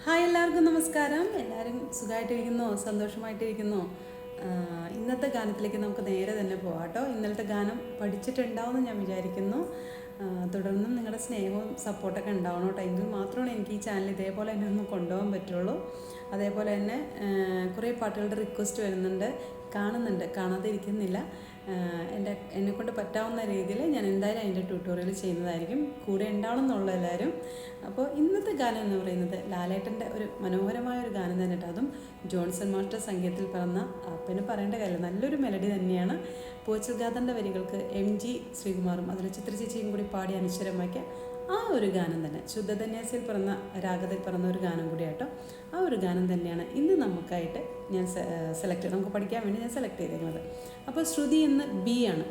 Hi, എല്ലാവർക്കും നമസ്കാരം. എല്ലാവരും സുഖമായിട്ടിരിക്കുന്നോ, സന്തോഷമായിട്ടിരിക്കുന്നോ? ഇന്നത്തെ ഗാനത്തിലേക്ക് നമുക്ക് നേരെ തന്നെ പോകാം കേട്ടോ. ഇന്നലത്തെ ഗാനം പഠിച്ചിട്ടുണ്ടാവുമെന്ന് ഞാൻ വിചാരിക്കുന്നു. തുടർന്നും നിങ്ങളുടെ സ്നേഹവും സപ്പോർട്ടൊക്കെ ഉണ്ടാവണം കേട്ടോ. എങ്കിൽ മാത്രമാണ് എനിക്ക് ഈ ചാനൽ ഇതേപോലെ തന്നെ ഒന്ന് കൊണ്ടുപോകാൻ പറ്റുള്ളൂ. അതേപോലെ തന്നെ കുറേ പാട്ടുകളുടെ റിക്വസ്റ്റ് വരുന്നുണ്ട്, കാണാതെ ഇരിക്കുന്നില്ല. എന്നെക്കൊണ്ട് പറ്റാവുന്ന രീതിയിൽ ഞാൻ എന്തായാലും അതിൻ്റെ ട്യൂട്ടോറിയൽ ചെയ്യുന്നതായിരിക്കും. കൂടെ ഉണ്ടാവണം എന്നുള്ള എല്ലാവരും. അപ്പോൾ ഇന്നത്തെ ഗാനം എന്ന് പറയുന്നത് ലാലേട്ടൻ്റെ ഒരു മനോഹരമായ ഒരു ഗാനം തന്നെ കേട്ടോ. അതും ജോൺസൺ മാസ്റ്റർ സംഗീതത്തിൽ പിറന്ന, പിന്നെ പറയേണ്ട കാര്യമില്ല, നല്ലൊരു മെലഡി തന്നെയാണ്. പോച്ചൽ ഗാഥൻ്റെ വരികൾക്ക് MG ശ്രീകുമാറും അതിൽ ചിത്ര ചേച്ചിയും കൂടി പാടി അനശ്വരമാക്കിയ ആ ഒരു ഗാനം തന്നെ, ശുദ്ധധന്യാസിൽ പിറന്ന രാഗത്തിൽ പിറന്ന ഒരു ഗാനം കൂടിയാട്ടോ. ആ ഒരു ഗാനം തന്നെയാണ് ഇന്ന് നമുക്കായിട്ട് ഞാൻ നമുക്ക് പഠിക്കാൻ വേണ്ടി ഞാൻ സെലക്ട് ചെയ്തിരിക്കുന്നത്. അപ്പോൾ ശ്രുതി എന്ന് ബി ആണ്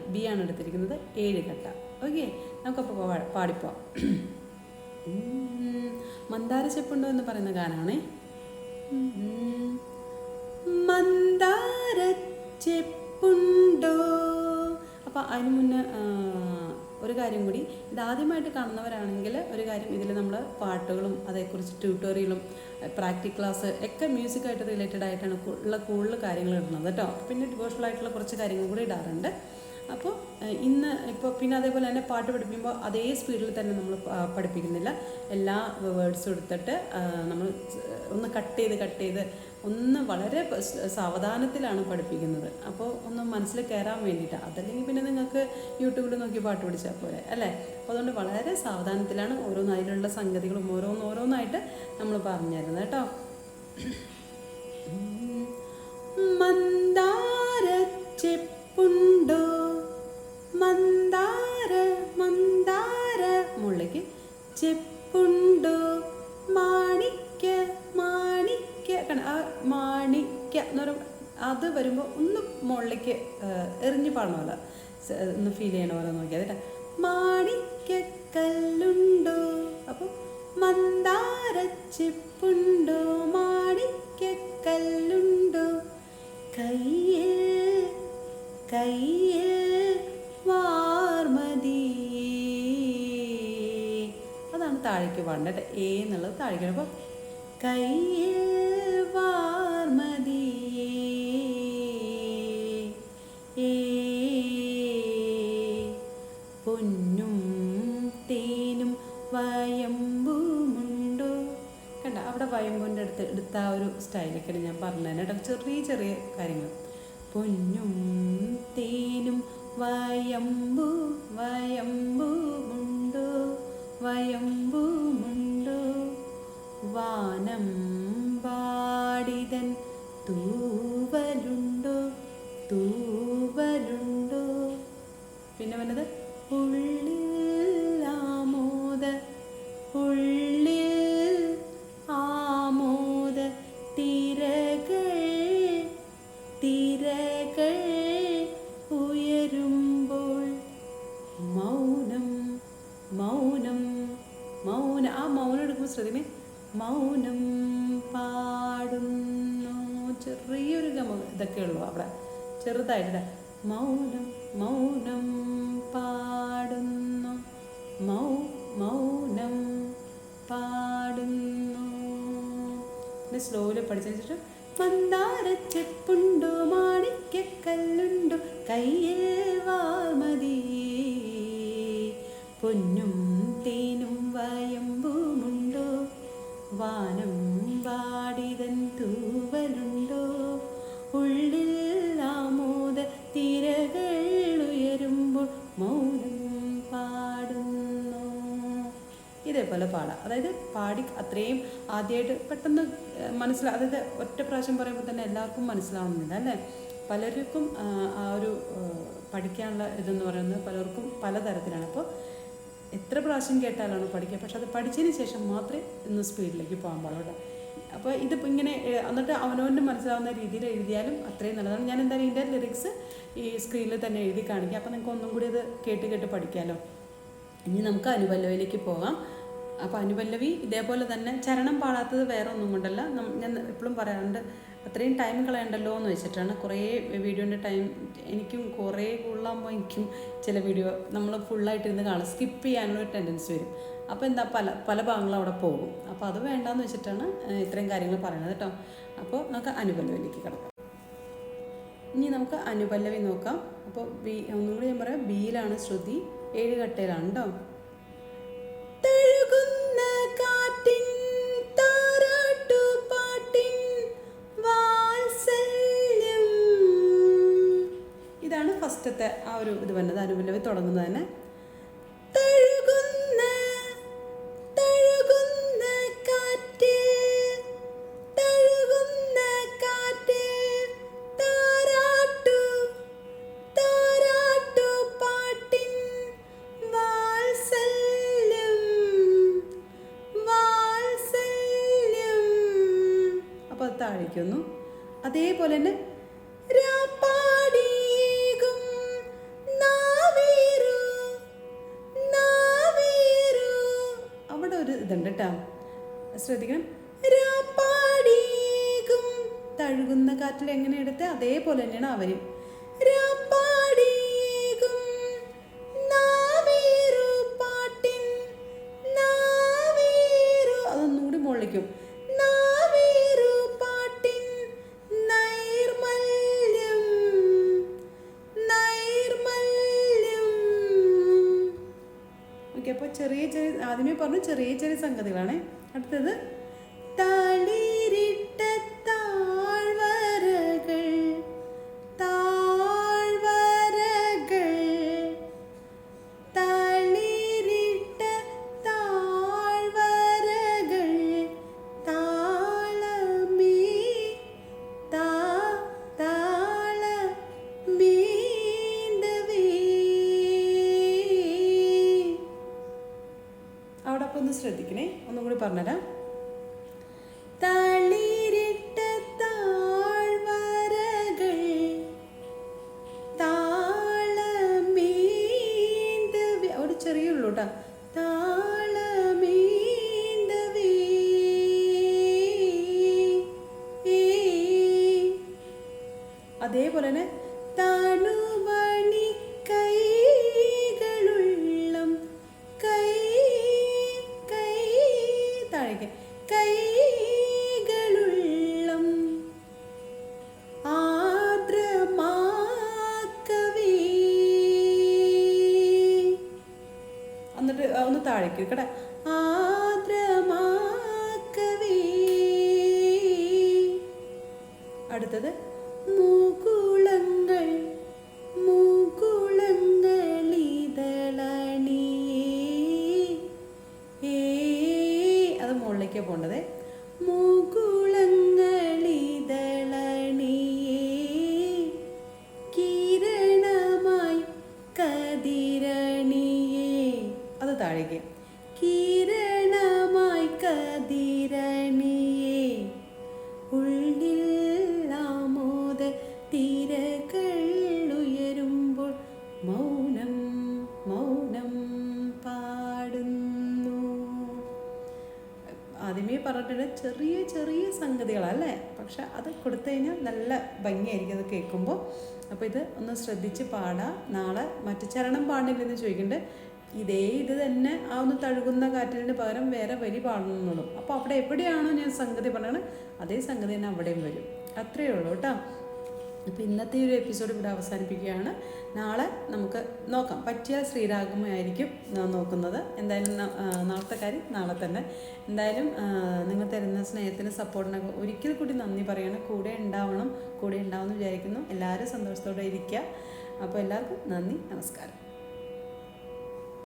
എടുത്തിരിക്കുന്നത്, 7 കട്ട. ഓക്കെ, നമുക്കപ്പോൾ പാടിപ്പോവാം. മന്ദാര ചെപ്പുണ്ടോ എന്ന് പറയുന്ന ഗാനമാണേ. മന്ദാര ചെപ്പുണ്ടോ. അപ്പോൾ അതിന് മുന്നേ ഒരു കാര്യം കൂടി, ഇതാദ്യമായിട്ട് കാണുന്നവരാണെങ്കിൽ ഒരു കാര്യം, ഇതിൽ നമ്മൾ പാട്ടുകളും അതേക്കുറിച്ച് ട്യൂട്ടോറിയലും പ്രാക്ടിക്കൽ ക്ലാസ് ഒക്കെ മ്യൂസിക്കായിട്ട് റിലേറ്റഡ് ആയിട്ടാണ് കൂടുതൽ കാര്യങ്ങൾ ഇടുന്നത് കേട്ടോ. പിന്നെ ഡിവോഷണൽ ആയിട്ടുള്ള കുറച്ച് കാര്യങ്ങൾ കൂടി ഇടാറുണ്ട്. അപ്പോൾ പിന്നെ അതേപോലെ തന്നെ പാട്ട് പഠിപ്പിക്കുമ്പോൾ അതേ സ്പീഡിൽ തന്നെ നമ്മൾ പഠിപ്പിക്കുന്നില്ല. എല്ലാ വേർഡ്സും എടുത്തിട്ട് നമ്മൾ ഒന്ന് കട്ട് ചെയ്ത് ഒന്ന് വളരെ സാവധാനത്തിലാണ് പഠിപ്പിക്കുന്നത്. അപ്പോൾ ഒന്ന് മനസ്സിൽ കയറാൻ വേണ്ടിയിട്ടാണ്. അതല്ലെങ്കിൽ പിന്നെ നിങ്ങൾക്ക് യൂട്യൂബിൽ നോക്കി പാട്ട് പഠിച്ചാൽ പോരെ അല്ലേ. അപ്പോൾ അതുകൊണ്ട് വളരെ സാവധാനത്തിലാണ് അതിലുള്ള സംഗതികളും ഓരോന്നായിട്ട് നമ്മൾ പറഞ്ഞു തരുന്നത് കേട്ടോ. മന്ദാര ചെപ്പുണ്ടോ, മന്ദാര മുകളിലേക്ക് ചെപ്പുണ്ടോ, മാണിക്യ എന്ന് പറയുമ്പോൾ അത് വരുമ്പോൾ ഒന്ന് മുകളിലേക്ക് എറിഞ്ഞ് പാടണമല്ലോ, ഒന്ന് ഫീൽ ചെയ്യണ പോലെ നോക്കിയാൽ കേട്ടോ. മാണിക്യ കല്ലുണ്ടോ, അപ്പോൾ മന്ദാര ചെപ്പുണ്ടോ, മാണിക്യ കല്ലുണ്ടോ, കയ്യിൽ വാർമതി. അതാണ് താഴേക്ക് പാടേണ്ടത്. എന്നുള്ളത് താഴേക്ക്. അപ്പോൾ കയ്യിൽ വാർമതി, പൊന്നും തേനും വയമ്പുമുണ്ടോ. കണ്ട, അവിടെ വയമ്പൂൻ്റെ എടുത്ത ആ ഒരു സ്റ്റൈലൊക്കെയാണ് ഞാൻ പറഞ്ഞത് കേട്ടോ. ചെറിയ കാര്യങ്ങൾ. പൊന്നും തേനും വയമ്പുമുണ്ടോ, വാനം പാടിതൻ തൂവലുണ്ടോ. പിന്നെ വന്നത് ഉള്ളിൽ ആമോദ തിരകൾ ഉയരുമ്പോൾ മൗനം. ആ മൗനം എടുക്കുമ്പോൾ ശ്രദ്ധിമേ, മൗനം പാടുന്നു. ചെറിയൊരു ഇതൊക്കെ ഉള്ളൂ അവിടെ, ചെറുതായിട്ട്. മൗനം പാടുന്നു, മൗനം പാടുന്നു. പിന്നെ സ്ലോയിൽ പഠിച്ചു. മന്ദാര ചെപ്പുണ്ടോ, മാണിക്യ കല്ലുണ്ടോ, കയ്യിൽ വാർമതി, പൊന്നും തേനും വയമ്പുമുണ്ടോ, വാനം വാടിതൻ തൂവലുണ്ടോ, ഉള്ളിൽ ആമോദ തിരകൾ ഉയരുമ്പോൾ മൗനം പാടുന്നു. ഇതേപോലെ പാടാം. അതായത് പാടി അത്രയും ആദ്യമായിട്ട് പെട്ടെന്ന് അതായത് ഒറ്റ പ്രാവശ്യം പറയുമ്പോൾ തന്നെ എല്ലാവർക്കും മനസ്സിലാവുന്നില്ല അല്ലേ. പലർക്കും ആ ഒരു പഠിക്കാനുള്ള ഇതെന്ന് പറയുന്നത് പലർക്കും പലതരത്തിലാണ്. അപ്പോൾ എത്ര പ്രാവശ്യം കേട്ടാലാണോ പഠിക്കുക, പക്ഷെ അത് പഠിച്ചതിന് ശേഷം മാത്രമേ ഇന്ന് സ്പീഡിലേക്ക് പോകാൻ പാടുള്ളൂ. അപ്പോൾ ഇതിപ്പോൾ ഇങ്ങനെ എന്നിട്ട് അവനവൻ്റെ മനസ്സിലാവുന്ന രീതിയിൽ എഴുതിയാലും അത്രയും നല്ലതാണ്. ഞാൻ എന്തായാലും ഇതിൻ്റെ ലിറിക്സ് ഈ സ്ക്രീനിൽ തന്നെ എഴുതി കാണിക്കാം. അപ്പോൾ നിങ്ങൾക്ക് ഒന്നും കൂടി അത് കേട്ട് പഠിക്കാമല്ലോ. ഇനി നമുക്ക് അനുപല്ലവിയിലേക്ക് പോകാം. അപ്പോൾ അനുപല്ലവി ഇതേപോലെ തന്നെ ചരണം പാടാത്തത് വേറെ ഒന്നും കൊണ്ടല്ല, ഞാൻ എപ്പോഴും പറയാറുണ്ട്, അത്രയും ടൈം കളയണ്ടല്ലോ എന്ന് വെച്ചിട്ടാണ്. കുറേ വീഡിയോൻ്റെ ടൈം എനിക്കും കുറേ കൂടുതലാകുമ്പോൾ എനിക്കും ചില വീഡിയോ നമ്മൾ ഫുള്ളായിട്ടിരുന്ന് കാണാം, സ്കിപ്പ് ചെയ്യാനുള്ള ഒരു ടെൻഡൻസി വരും. അപ്പോൾ എന്താ പല പല ഭാഗങ്ങളും അവിടെ പോകും. അപ്പോൾ അത് വേണ്ടാന്ന് വെച്ചിട്ടാണ് ഇത്രയും കാര്യങ്ങൾ പറയുന്നത് കേട്ടോ. അപ്പോൾ നമുക്ക് അനുപല്ലവിയിലേക്ക് കിടക്കാം. ഇനി നമുക്ക് അനുപല്ലവി നോക്കാം. അപ്പോൾ ഒന്നുകൂടി ഞാൻ പറയാം, ബിയിലാണ് ശ്രുതി, 7 കട്ടയിലാണ് കേട്ടോ. തഴുകുന്ന കാറ്റിൻ താരാട്ടുപാട്ടിൻ വാത്സല്യം. ഇതാണ് ഫസ്റ്റത്തെ ആ ഒരു ഇത് വന്നത്, അനുപല്ലവി തുടങ്ങുന്നത് തന്നെ. അപ്പോൾ അത് താഴിക്കുന്നു. അതേപോലെ തന്നെ അവിടെ ഒരു ഇതുണ്ട് കേട്ടോ, ശ്രദ്ധിക്കണം. തഴുകുന്ന കാറ്റിൽ എങ്ങനെ എടുത്ത് അതേപോലെ തന്നെയാണ് അവരും. അതൊന്നുകൂടി മുകളിലേക്കും. ഓക്കെ, അപ്പോൾ ചെറിയ ചെറിയ ആദ്യമേ പറഞ്ഞ ചെറിയ ചെറിയ സംഗതികളാണ്. അടുത്തത് തളിരിട്ട താഴ്വരകൾ, താഴ്വരകൾ, തളിരിട്ട താഴ്വരകൾ, താളമേ താളമേന്തവേ. അവിടെ അപ്പോൾ ഒന്ന് ശ്രദ്ധിക്കണേ, ഒന്നും കൂടി പറഞ്ഞുതരാം. തളിരിട്ട താഴ്വരകൾ, താളമേന്തവേ. ഒരു ചെറിയ ഉള്ളൂ കേട്ടോ, താളമേന്തവേ. അതേപോലെ തന്നെ തണുവണി കൈകളുള്ളം, കൈ കൈ താഴേക്ക്, കൈകളുള്ളം ആർദ്രമാക്കവേ. എന്നിട്ട് ഒന്ന് താഴേക്ക് കേട്ടെ, ആർദ്രമാക്കവേ. അടുത്തത് മുകുളങ്ങൾ, മുകുളങ്ങളിതളണിയേ. അത് മുകളിലേക്കാണ് പോകേണ്ടത്. മുകുളങ്ങളിതളണിയേ, കിരണമായി കതിരണിയേ. അത് താഴേക്ക്, കിരണമായി കതിരണിയേ. ഉള്ളിൽ ആമോദ തിരകൾ ഉയരുമ്പോൾ മൗനം മൗനം പാടുന്നു. ആദ്യമേ പറഞ്ഞിട്ട് ചെറിയ ചെറിയ സംഗതികളല്ലേ, പക്ഷെ അത് കൊടുത്തു കഴിഞ്ഞാൽ നല്ല ഭംഗിയായിരിക്കും അത് കേൾക്കുമ്പോൾ. അപ്പോൾ ഇത് ഒന്ന് ശ്രദ്ധിച്ച് പാടാം. നാളെ മറ്റു ചരണം പാടില്ലെന്ന് ചോദിക്കുന്നുണ്ട്. ഇത് തന്നെ ആ ഒന്ന് തഴുകുന്ന കാറ്റിന് പകരം വേറെ വരി പാടണമെന്നുള്ളൂ. അപ്പോൾ അവിടെ എവിടെയാണോ ഞാൻ സംഗതി പറഞ്ഞത് അതേ സംഗതി തന്നെ അവിടെയും വരും. അത്രയേ ഉള്ളൂ കേട്ടോ. അപ്പോൾ ഇന്നത്തെ ഒരു എപ്പിസോഡ് ഇവിടെ അവസാനിപ്പിക്കുകയാണ്. നാളെ നമുക്ക് നോക്കാം, പറ്റിയാൽ ശ്രീരാഗമായിരിക്കും നോക്കുന്നത്. എന്തായാലും നാളത്തെ കാര്യം നാളെ തന്നെ. എന്തായാലും നിങ്ങൾ തരുന്ന സ്നേഹത്തിന് സപ്പോർട്ടിനൊക്കെ ഒരിക്കൽ കൂടി നന്ദി പറയണം. കൂടെ ഉണ്ടാവുമെന്ന് വിചാരിക്കുന്നു. എല്ലാവരും സന്തോഷത്തോടെ ഇരിക്കുക. അപ്പോൾ എല്ലാവർക്കും നന്ദി, നമസ്കാരം.